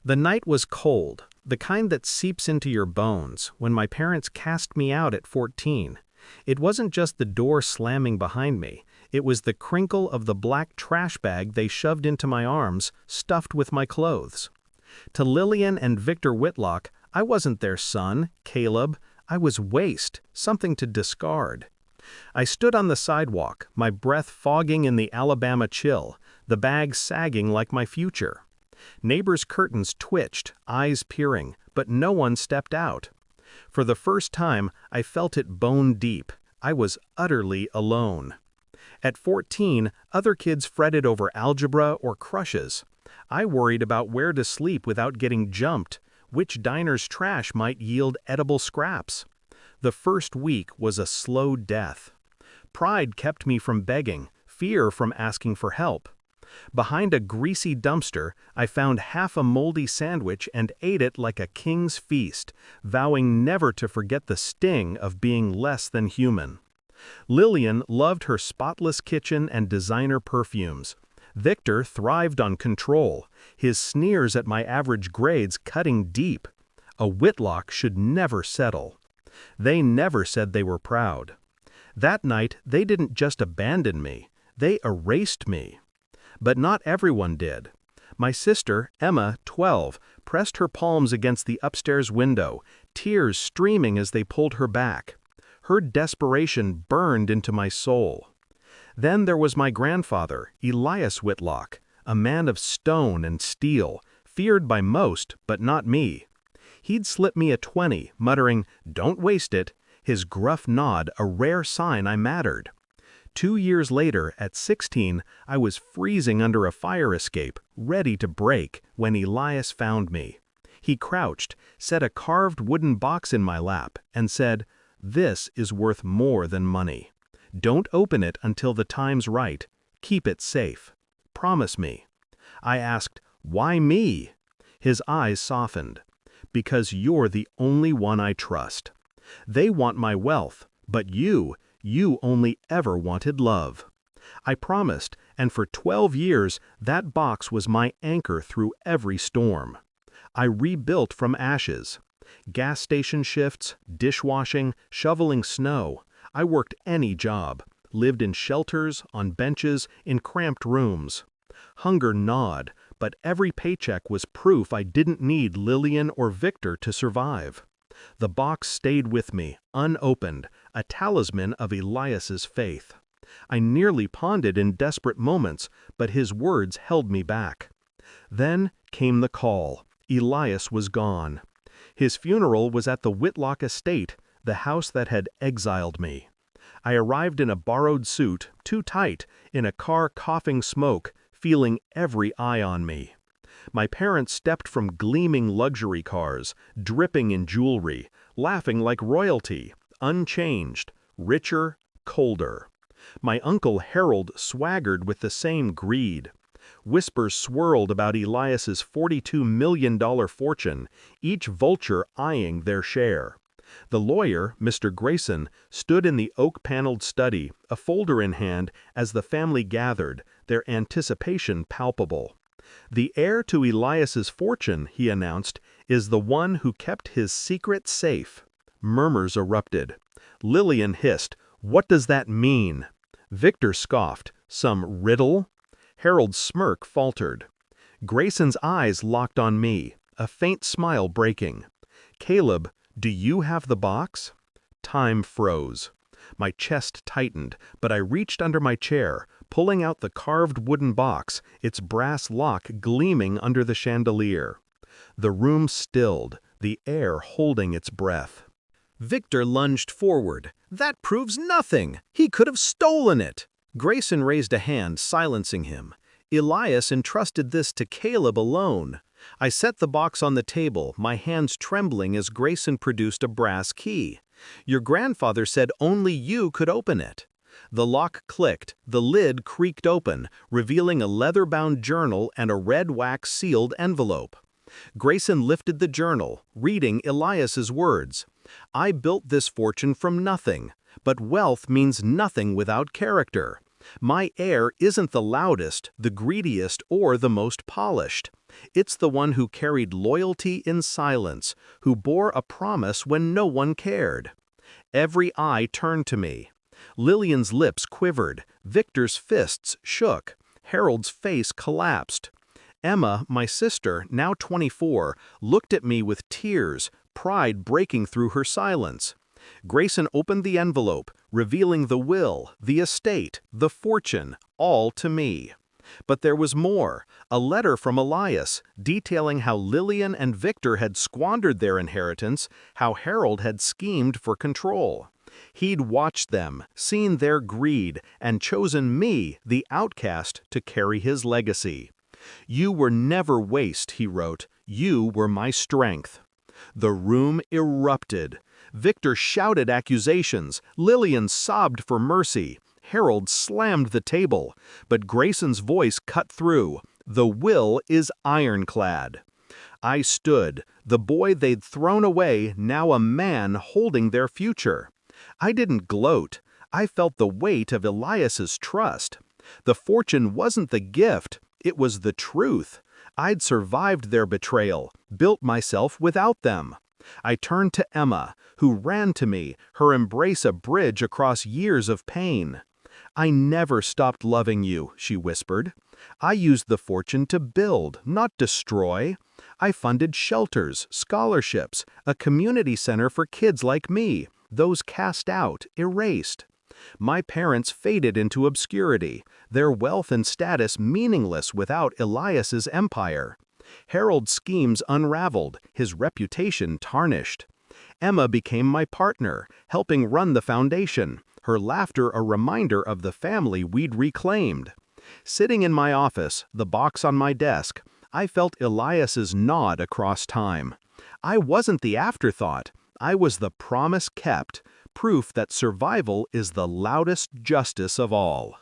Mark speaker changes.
Speaker 1: The night was cold, the kind that seeps into your bones, when my parents cast me out at 14. It wasn't just the door slamming behind me, it was the crinkle of the black trash bag they shoved into my arms, stuffed with my clothes. To Lillian and Victor Whitlock, I wasn't their son, Caleb. I was waste, something to discard. I stood on the sidewalk, my breath fogging in the Alabama chill, the bag sagging like my future. Neighbors' curtains twitched, eyes peering, but no one stepped out. For the first time, I felt it bone deep. I was utterly alone. At 14, other kids fretted over algebra or crushes. I worried about where to sleep without getting jumped, which diner's trash might yield edible scraps. The first week was a slow death. Pride kept me from begging, fear from asking for help. Behind a greasy dumpster, I found half a moldy sandwich and ate it like a king's feast, vowing never to forget the sting of being less than human. Lillian loved her spotless kitchen and designer perfumes. Victor thrived on control, his sneers at my average grades cutting deep. A Whitlock should never settle. They never said they were proud. That night, they didn't just abandon me, they erased me. But not everyone did. My sister, Emma, 12, pressed her palms against the upstairs window, tears streaming as they pulled her back. Her desperation burned into my soul. Then there was my grandfather, Elias Whitlock, a man of stone and steel, feared by most, but not me. He'd slip me a 20, muttering, "Don't waste it," his gruff nod a rare sign I mattered. 2 years later, at 16, I was freezing under a fire escape, ready to break, when Elias found me. He crouched, set a carved wooden box in my lap, and said, "This is worth more than money. Don't open it until the time's right. Keep it safe. Promise me." I asked, "Why me?" His eyes softened. "Because you're the only one I trust. They want my wealth, but you only ever wanted love." I promised, and for 12 years, that box was my anchor through every storm. I rebuilt from ashes. Gas station shifts, dishwashing, shoveling snow. I worked any job, lived in shelters, on benches, in cramped rooms. Hunger gnawed, but every paycheck was proof I didn't need Lillian or Victor to survive. The box stayed with me, unopened, a talisman of Elias's faith. I nearly pawned it in desperate moments, but his words held me back. Then came the call. Elias was gone. His funeral was at the Whitlock estate, the house that had exiled me. I arrived in a borrowed suit, too tight, in a car coughing smoke, feeling every eye on me. My parents stepped from gleaming luxury cars, dripping in jewelry, laughing like royalty, unchanged, richer, colder. My uncle Harold swaggered with the same greed. Whispers swirled about Elias's $42 million fortune, each vulture eyeing their share. The lawyer, Mr. Grayson, stood in the oak-paneled study, a folder in hand, as the family gathered, their anticipation palpable. "The heir to Elias's fortune," he announced, "is the one who kept his secret safe." Murmurs erupted. Lillian hissed, "What does that mean?" Victor scoffed, "Some riddle?" Harold's smirk faltered. Grayson's eyes locked on me, a faint smile breaking. "Caleb, do you have the box?" Time froze. My chest tightened, but I reached under my chair, pulling out the carved wooden box, its brass lock gleaming under the chandelier. The room stilled, the air holding its breath. Victor lunged forward. "That proves nothing! He could have stolen it!" Grayson raised a hand, silencing him. "Elias entrusted this to Caleb alone." I set the box on the table, my hands trembling as Grayson produced a brass key. "Your grandfather said only you could open it." The lock clicked, the lid creaked open, revealing a leather-bound journal and a red wax-sealed envelope. Grayson lifted the journal, reading Elias's words. "I built this fortune from nothing, but wealth means nothing without character. My heir isn't the loudest, the greediest, or the most polished. It's the one who carried loyalty in silence, who bore a promise when no one cared. Every eye turned to me. Lillian's lips quivered, Victor's fists shook, Harold's face collapsed. Emma, my sister, now 24, looked at me with tears, pride breaking through her silence. Grayson opened the envelope, revealing the will, the estate, the fortune, all to me. But there was more, a letter from Elias, detailing how Lillian and Victor had squandered their inheritance, how Harold had schemed for control. He'd watched them, seen their greed, and chosen me, the outcast, to carry his legacy. "You were never waste," he wrote. "You were my strength." The room erupted. Victor shouted accusations, Lillian sobbed for mercy. Harold slammed the table, but Grayson's voice cut through. "The will is ironclad." I stood, the boy they'd thrown away, now a man holding their future. I didn't gloat. I felt the weight of Elias's trust. The fortune wasn't the gift, it was the truth. I'd survived their betrayal, built myself without them. I turned to Emma, who ran to me, her embrace a bridge across years of pain. "I never stopped loving you," she whispered. "I used the fortune to build, not destroy. I funded shelters, scholarships, a community center for kids like me, those cast out, erased. My parents faded into obscurity, their wealth and status meaningless without Elias's empire. Harold's schemes unraveled, his reputation tarnished. Emma became my partner, helping run the foundation, her laughter a reminder of the family we'd reclaimed. Sitting in my office, the box on my desk, I felt Elias's nod across time. I wasn't the afterthought, I was the promise kept, proof that survival is the loudest justice of all.